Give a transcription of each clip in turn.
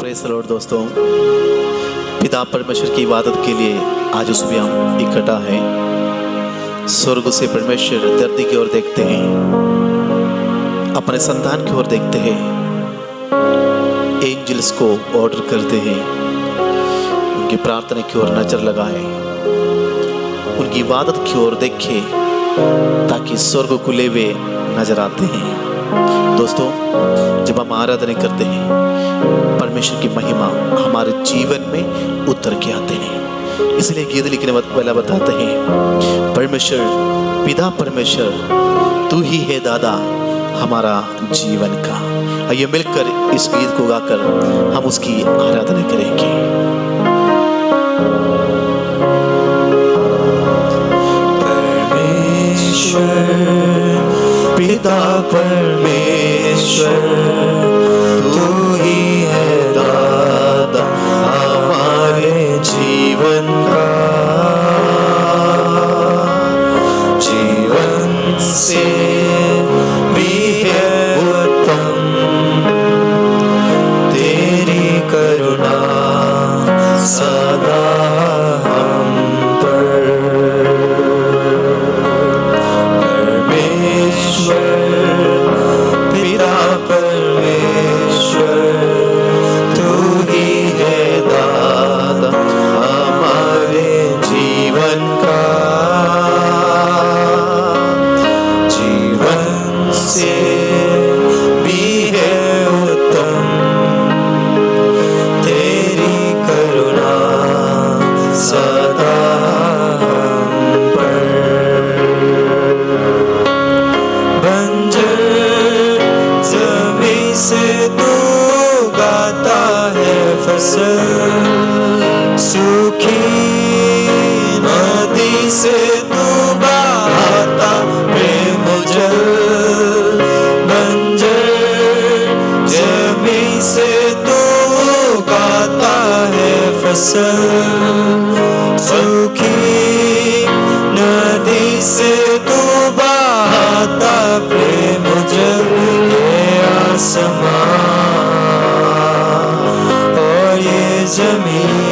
Praise the Lord. दोस्तों, पिता परमेश्वर की इबादत के लिए आज सुबह हम इकट्ठा हैं। स्वर्ग से परमेश्वर धरती की ओर देखते हैं, अपने संतान की ओर देखते हैं, एंजल्स को ऑर्डर करते हैं, उनकी प्रार्थना की ओर नजर लगाएं, उनकी इबादत की ओर देखें ताकि स्वर्ग खुले हुए नजर आते हैं। दोस्तों, जब हम आराधना करते हैं, परमेश्वर की महिमा हमारे जीवन में उतर के आते हैं। इसलिए गीत लिखने वाला बताते हैं, परमेश्वर पिता परमेश्वर तू ही है दादा हमारा जीवन का। आइए मिलकर इस गीत को गाकर हम उसकी आराधना करेंगे। पिता परमेश्वर तू ही है दादा हमारे जीवन का। जीवन से भी है उत्तम तेरी करुणा सदा हम पर। पिता परमेश्वर तू ही है दादा हमारे जीवन का। जीवन से भी है उत्तम तेरी करुणा सदा हम पर। बंजर जमीन से तू गाता है फसल, सूखी नदी से तू बहाता प्रेम जल। बंजर जमीन से तू गाता है फसल, सूखी नदी से तू बहाता प्रेम जल। ये आसमां और ये जमीन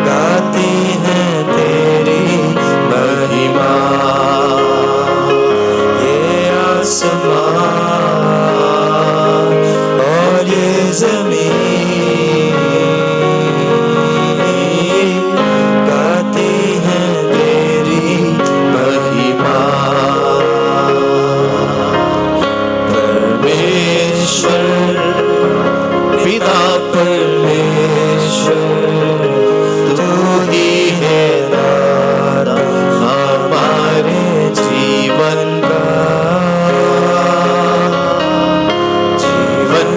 गाती हैं तेरी महिमा। ये आसमां और ये जमीन गाती हैं तेरी महिमा। परमेश्वर पिता परमेश्वर तू ही है दादा हमारे जीवन का। जीवन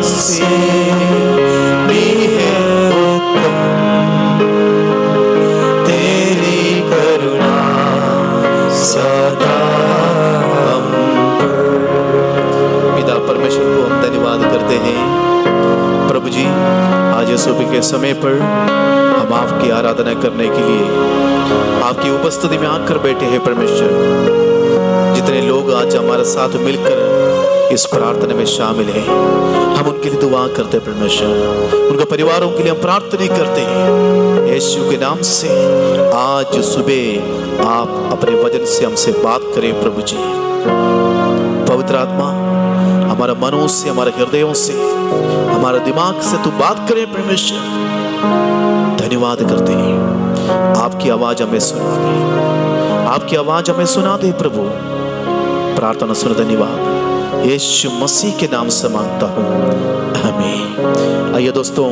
से भी है उत्तम तेरी करुणा सदा हम पर। पिता परमेश्वर को हम धन्यवाद करते हैं। प्रभु जी, आज सुबह के समय पर हम आपकी आराधना करने के लिए आपकी उपस्थिति में आकर बैठे हैं। परमेश्वर, जितने लोग आज हमारे साथ मिलकर इस प्रार्थना में शामिल हैं, हम उनके लिए दुआ करते हैं। परमेश्वर, उनके परिवारों के लिए हम प्रार्थना करते हैं। यीशु के नाम से आज सुबह आप अपने वचन से हमसे बात करें। प्रभु जी, पवित्र आत्मा हमारा मनों से, हमारे हृदयों से, हमारे दिमाग से तू बात करे। परमेश्वर, धन्यवाद करते हैं। आपकी आवाज हमें सुना दे, आपकी आवाज हमें सुना दे। प्रभु, प्रार्थना सुन, धन्यवाद यीशु मसीह के नाम से मांगता हूँ, आमीन। आइए दोस्तों,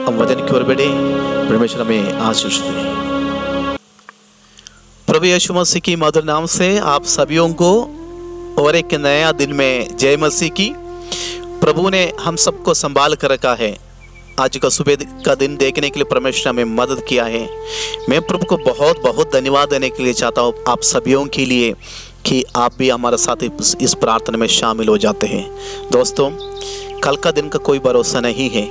हम वचन की ओर बढ़े। परमेश्वर हमें आशीष दे। प्रभु यीशु मसीह की मधुर नाम से आप सभी को और एक नया दिन में जय मसीह की। प्रभु ने हम सबको संभाल कर रखा है। आज का सुबह का दिन देखने के लिए परमेश्वर हमें मदद किया है। मैं प्रभु को बहुत बहुत धन्यवाद देने के लिए चाहता हूँ आप सभी के लिए कि आप भी हमारे साथ इस प्रार्थना में शामिल हो जाते हैं। दोस्तों, कल का दिन का कोई भरोसा नहीं है,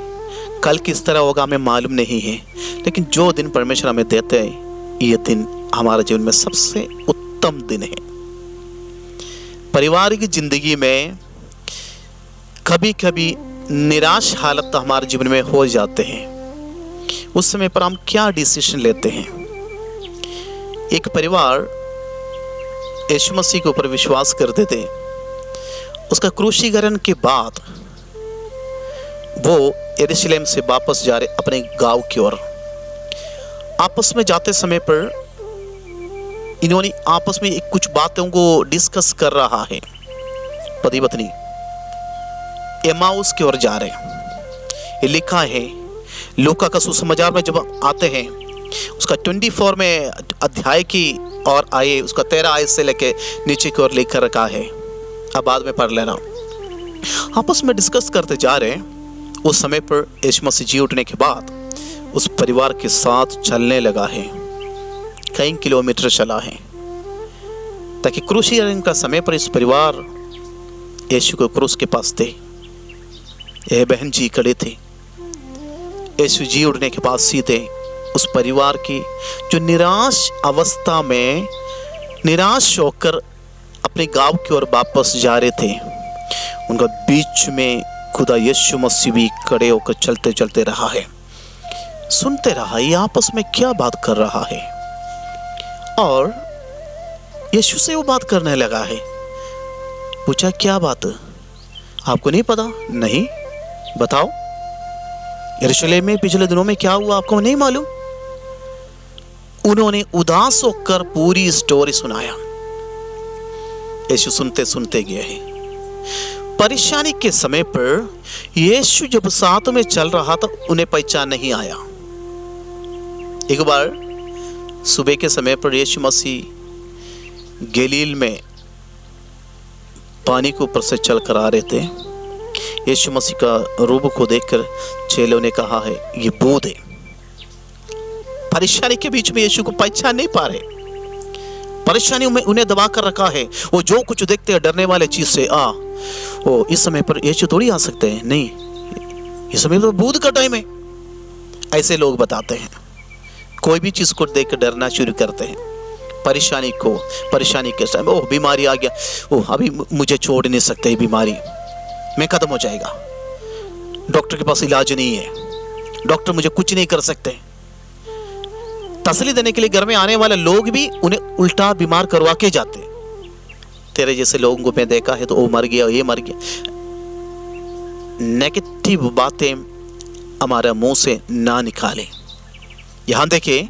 कल किस तरह होगा हमें मालूम नहीं है, लेकिन जो दिन परमेश्वर हमें देते हैं, ये दिन हमारे जीवन में सबसे उत्तम दिन है। पारिवारिक जिंदगी में कभी कभी निराश हालत हमारे जीवन में हो जाते हैं। उस समय पर हम क्या डिसीजन लेते हैं? एक परिवार यीशु मसीह के ऊपर विश्वास करते थे। उसका क्रूसीकरण के बाद वो यरूशलेम से वापस जा रहे अपने गांव की ओर। आपस में जाते समय पर इन्होंने आपस में कुछ बातों को डिस्कस कर रहा है। पति पत्नी एमाउस की ओर जा रहे हैं। ये लिखा है लूका का सुसमाचार में जब आते हैं उसका 24 में अध्याय की और आए उसका 13 आयत से लेके नीचे की ओर लिखकर रखा है। अब बाद में पढ़ लेना। आपस में डिस्कस करते जा रहे हैं। उस समय पर यीशु मसीह जी उठने के बाद उस परिवार के साथ चलने लगा है। कई किलोमीटर चला है ताकि क्रूसीकरण का समय पर इस परिवार यीशु को क्रूस के पास थे। यह बहन जी खड़े थे। यीशु जी उठने के बाद सीधे उस परिवार की जो निराश अवस्था में निराश होकर अपने गांव की ओर वापस जा रहे थे, उनका बीच में खुदा यीशु मसीह भी खड़े होकर चलते चलते रहा है। सुनते रहा ये आपस में क्या बात कर रहा है। और यीशु से वो बात करने लगा है। पूछा क्या बात, आपको नहीं पता? नहीं, बताओ यरूशलेम में पिछले दिनों में क्या हुआ आपको नहीं मालूम? उन्होंने उदास होकर पूरी स्टोरी सुनाया। यीशु सुनते सुनते गए हैं। परेशानी के समय पर यीशु जब साथ में चल रहा था उन्हें पहचान नहीं आया। एक बार सुबह के समय पर यीशु मसीह गलील में पानी के ऊपर से चल कर आ रहे थे। यीशु मसीह का रूप को देखकर चेलों ने कहा है ये भूत है। परेशानी के बीच में यीशु को पहचान नहीं पा रहे। परेशानी में उन्हें दबा कर रखा है। वो जो कुछ देखते हैं डरने वाले चीज से वो इस समय पर यीशु थोड़ी आ सकते हैं। नहीं, इस समय तो भूत का टाइम है, ऐसे लोग बताते हैं। कोई भी चीज को देख कर डरना शुरू करते हैं। परेशानी के टाइम ओह बीमारी आ गया, ओह अभी मुझे छोड़ नहीं सकते, बीमारी मैं खत्म हो जाएगा, डॉक्टर के पास इलाज नहीं है, डॉक्टर मुझे कुछ नहीं कर सकते। तसल्ली देने के लिए घर में आने वाले लोग भी उन्हें उल्टा बीमार करवा के जाते। तेरे जैसे लोगों को मैं देखा है तो वो मर गया, ये मर गया। नेगेटिव बातें हमारे मुंह से ना निकालें। यहां देखिए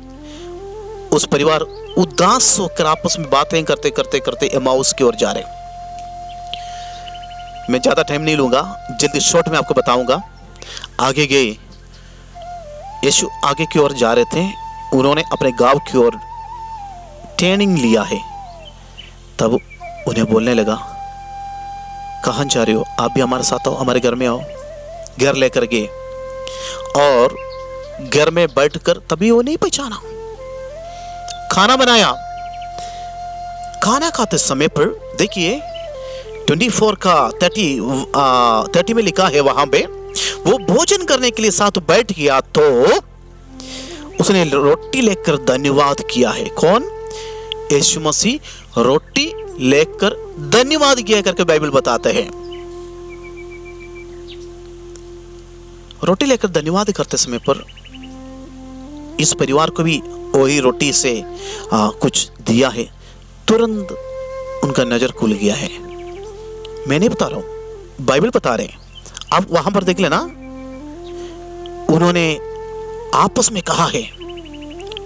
उस परिवार उदास होकर आपस में बातें करते करते करते एमाउस की ओर जा रहे। मैं ज्यादा टाइम नहीं लूंगा, जल्दी शॉर्ट में आपको बताऊंगा। आगे गए, यीशु आगे की ओर जा रहे थे। उन्होंने अपने गांव की ओर ट्रेनिंग लिया है। तब उन्हें बोलने लगा कहां जा रहे हो, आप भी हमारे साथ आओ, हमारे घर में आओ। घर लेकर गए और घर में बैठकर तभी वो नहीं पहचाना। खाना बनाया। खाना खाते समय पर देखिए 24 का 30 में लिखा है वहां पे वो भोजन करने के लिए साथ बैठ गया तो उसने रोटी लेकर धन्यवाद किया है। कौन? यीशु मसीह रोटी लेकर धन्यवाद किया करके बाइबल बताते हैं। रोटी लेकर धन्यवाद करते समय पर इस परिवार को भी वही रोटी से कुछ दिया है। तुरंत उनका नजर खुल गया है। मैं नहीं बता रहा हूं, बाइबल बता रहे हैं। आप वहां पर देख लेना। उन्होंने आपस में कहा है,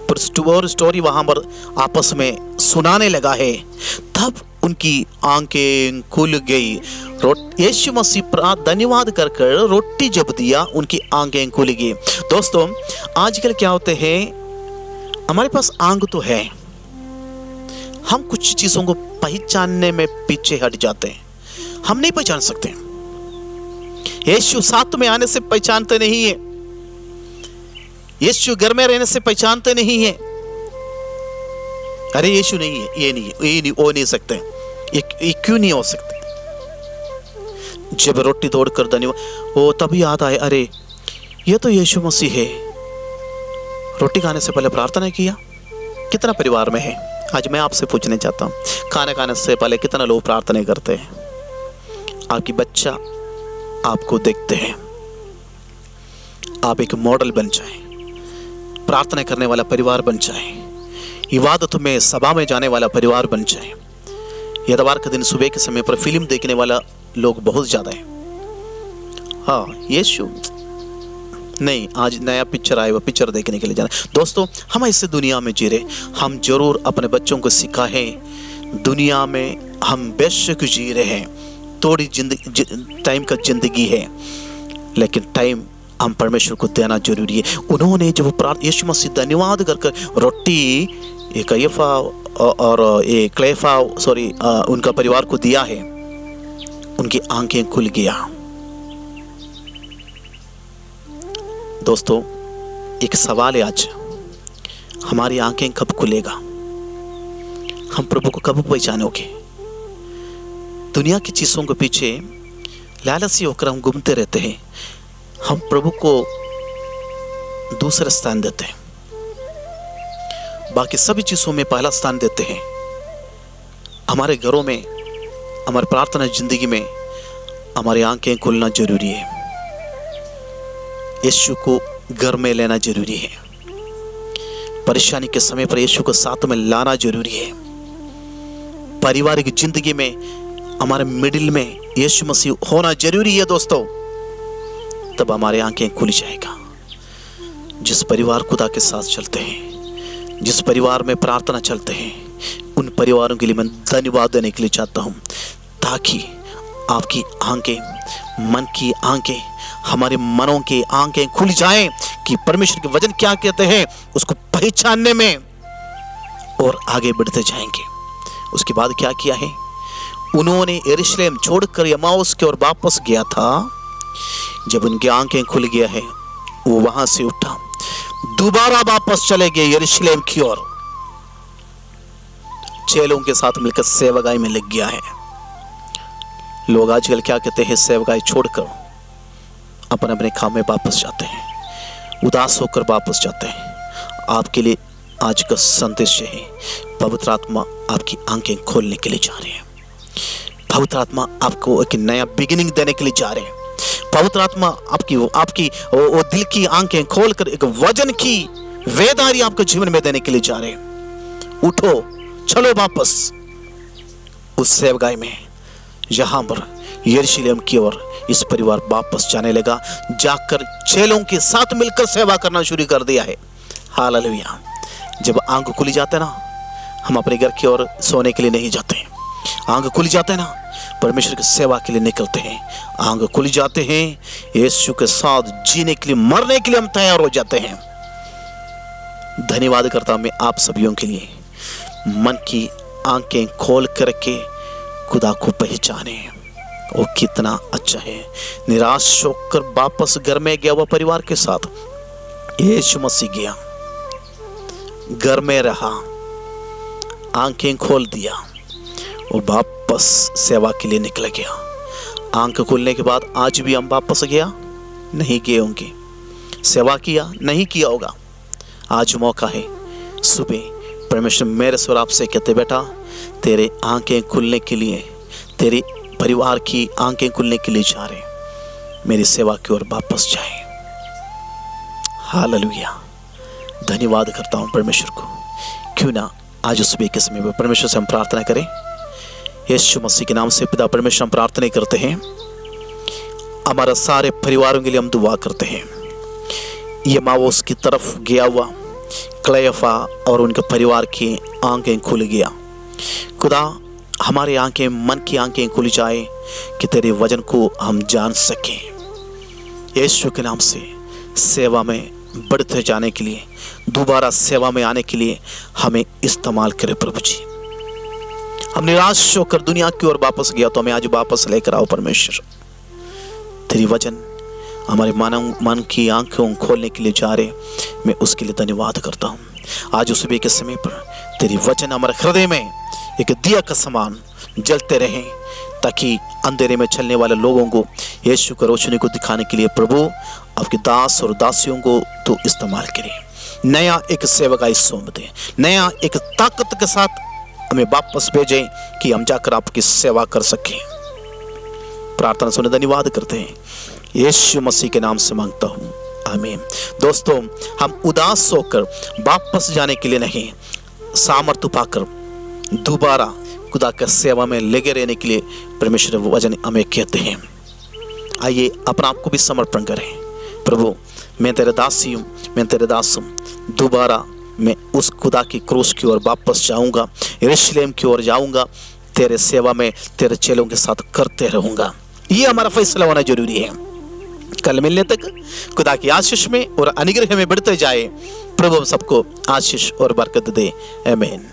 और स्टोरी वहां पर आपस में सुनाने लगा है। तब उनकी आंखें खुल गई। यीशु मसीह धन्यवाद कर रोटी जब दिया उनकी आंखें खुल गई। दोस्तों आजकल क्या होते हैं, हमारे पास आंख तो है, हम कुछ चीजों को पहचानने में पीछे हट जाते हैं। हम नहीं पहचान सकते। यीशु साथ में आने से पहचानते नहीं है। यीशु घर में रहने से पहचानते नहीं है। अरे यीशु नहीं है, ये नहीं है, ये नहीं, वो नहीं सकते, ये क्यों नहीं हो सकते। जब रोटी तोड़कर धन्यवाद वो तभी याद आए, अरे ये तो यीशु मसीह है। रोटी खाने से पहले प्रार्थना किया। कितना परिवार में है? आज मैं आपसे पूछने चाहता हूँ, खाना खाने से पहले कितना लोग प्रार्थना करते हैं? आपकी बच्चा आपको देखते हैं। आप एक मॉडल बन जाएं, प्रार्थना करने वाला परिवार बन जाएं, इबादत में सभा में जाने वाला परिवार बन जाएं। इतवार के दिन सुबह के समय पर फिल्म देखने वाला लोग बहुत ज़्यादा है। हाँ, यीशु नहीं, आज नया पिक्चर आया, वो पिक्चर देखने के लिए जाना। दोस्तों, हम ऐसे दुनिया में जी रहे, हम जरूर अपने बच्चों को सिखाएं। दुनिया में हम बेशक जी रहे हैं, थोड़ी टाइम का जिंदगी है, लेकिन टाइम हम परमेश्वर को देना जरूरी है। उन्होंने जब यीशु मसीह धन्यवाद कर रोटी एक कैफा और एक क्लेफा उनका परिवार को दिया है, उनकी आंखें खुल गया। दोस्तों, एक सवाल है आज, हमारी आंखें कब खुलेगा? हम प्रभु को कब पहचानोगे? दुनिया की चीज़ों के पीछे लालची होकर हम घूमते रहते हैं। हम प्रभु को दूसरा स्थान देते हैं, बाकी सभी चीज़ों में पहला स्थान देते हैं। हमारे घरों में, हमारी प्रार्थना जिंदगी में हमारी आंखें खुलना जरूरी है। यीशु को घर में लेना जरूरी है। परेशानी के समय पर यीशु को साथ में लाना जरूरी है। पारिवारिक जिंदगी में हमारे मिडिल में यीशु मसीह होना जरूरी है दोस्तों, तब हमारी आंखें खुल जाएगा। जिस परिवार खुदा के साथ चलते हैं, जिस परिवार में प्रार्थना चलते हैं, उन परिवारों के लिए मैं धन्यवाद देने के लिए चाहता हूं, ताकि आपकी आंखें, मन की आंखें, हमारे मनों की आंखें खुल जाएं कि परमेश्वर के वचन क्या कहते हैं, उसको पहचानने में और आगे बढ़ते जाएंगे। उसके बाद क्या किया है? उन्होंने यरूशलेम छोड़कर एमाउस की ओर वापस गया था। जब उनकी आंखें खुल गया है, वो वहां से उठा, दोबारा वापस चले गए यरूशलेम की ओर। चेलों के साथ मिलकर सेवकाई में लग गया है। लोग आजकल क्या कहते हैं? सेवकाई छोड़कर अपने अपने काम में वापस जाते हैं, उदास होकर वापस जाते हैं। आपके लिए आज का संदेश है, पवित्र आत्मा आपकी आंखें खोलने के लिए जा रहे हैं। पवित्र आत्मा आपको एक नया बिगिनिंग देने के लिए जा रहे हैं। पवित्र आत्मा आपकी वो दिल की आंखें खोलकर एक वचन की वेदारी आपके जीवन में देने के लिए जा रहे हैं। उठो, चलो वापस उस सेवकाई में, जहां पर यरूशलेम की ओर इस परिवार वापस जाने लगा। जाकर चेलों के साथ मिलकर सेवा करना शुरू कर दिया है। हालेलुया। जब आंख खुली जाते ना, हम अपने घर की ओर सोने के लिए नहीं जाते हैं। आंख खुल जाते हैं ना, परमेश्वर की सेवा के लिए निकलते हैं। आंख खुल जाते हैं, यीशु के साथ जीने के लिए, मरने के लिए हम तैयार हो जाते हैं। धन्यवाद करता हूं मैं आप सभी के लिए। मन की आंखें खोल करके खुदा को पहचाने, वो कितना अच्छा है। निराश होकर वापस घर में गया हुआ परिवार के साथ यीशु मसीह गया, घर में रहा, आंखें खोल दिया, वो वापस सेवा के लिए निकल गया। आंख खुलने के बाद आज भी हम वापस गया नहीं गए होंगे, सेवा किया नहीं किया होगा। आज मौका है, सुबह परमेश्वर मेरे स्वर आपसे कहते, बेटा तेरे आंखें खुलने के लिए, तेरे परिवार की आंखें खुलने के लिए जा रहे, मेरी सेवा की ओर वापस जाए। हालेलुया। धन्यवाद करता हूँ परमेश्वर को। क्यों ना आज सुबह के समय में परमेश्वर से हम प्रार्थना करें। यीशु मसीह के नाम से पिता परमेश्वर हम प्रार्थना करते हैं, हमारा सारे परिवारों के लिए हम दुआ करते हैं। ये एमाउस की तरफ गया हुआ क्लेफा और उनके परिवार की आंखें खुल गया। खुदा हमारी आंखें, मन की आंखें खुल जाए कि तेरे वचन को हम जान सकें। यीशु के नाम से सेवा में बढ़ते जाने के लिए, दोबारा सेवा में आने के लिए हमें इस्तेमाल करें प्रभु जी। हम निराश होकर दुनिया की ओर वापस गया तो हमें आज वापस लेकर आओ परमेश्वर। तेरी वचन हमारे मन की आंखों खोलने के लिए जा रहे, मैं उसके लिए धन्यवाद करता हूँ। आज उस सुबह के समय पर तेरी वचन हमारे हृदय में एक दिया का समान जलते रहे, ताकि अंधेरे में चलने वाले लोगों को यीशु की रोशनी को दिखाने के लिए प्रभु आपके दास और दासियों को तो इस्तेमाल करें। नया एक सेवकाई सौंप दे, नया एक ताकत के साथ हमें वापस भेजें कि हम जाकर आपकी सेवा कर सकें। प्रार्थना सुने धन्यवाद करते हैं, यीशु मसीह के नाम से मांगता हूँ, आमीन। दोस्तों, हम उदास होकर वापस जाने के लिए नहीं, सामर्थ्य पाकर दोबारा खुदा की सेवा में लगे रहने के लिए परमेश्वर वचन हमें कहते हैं। आइए अपना आप को भी समर्पण करें। प्रभु, मैं तेरे दासी हूँ, मैं तेरे दास हूँ। दोबारा मैं उस खुदा की क्रूस की ओर वापस जाऊँगा, यरूशलेम की ओर जाऊँगा, तेरे सेवा में तेरे चेलों के साथ करते रहूँगा। ये हमारा फैसला होना जरूरी है। कल मिलने तक खुदा की आशीष में और अनुग्रह में बढ़ते जाए। प्रभु सबको आशीष और बरकत दे, आमीन।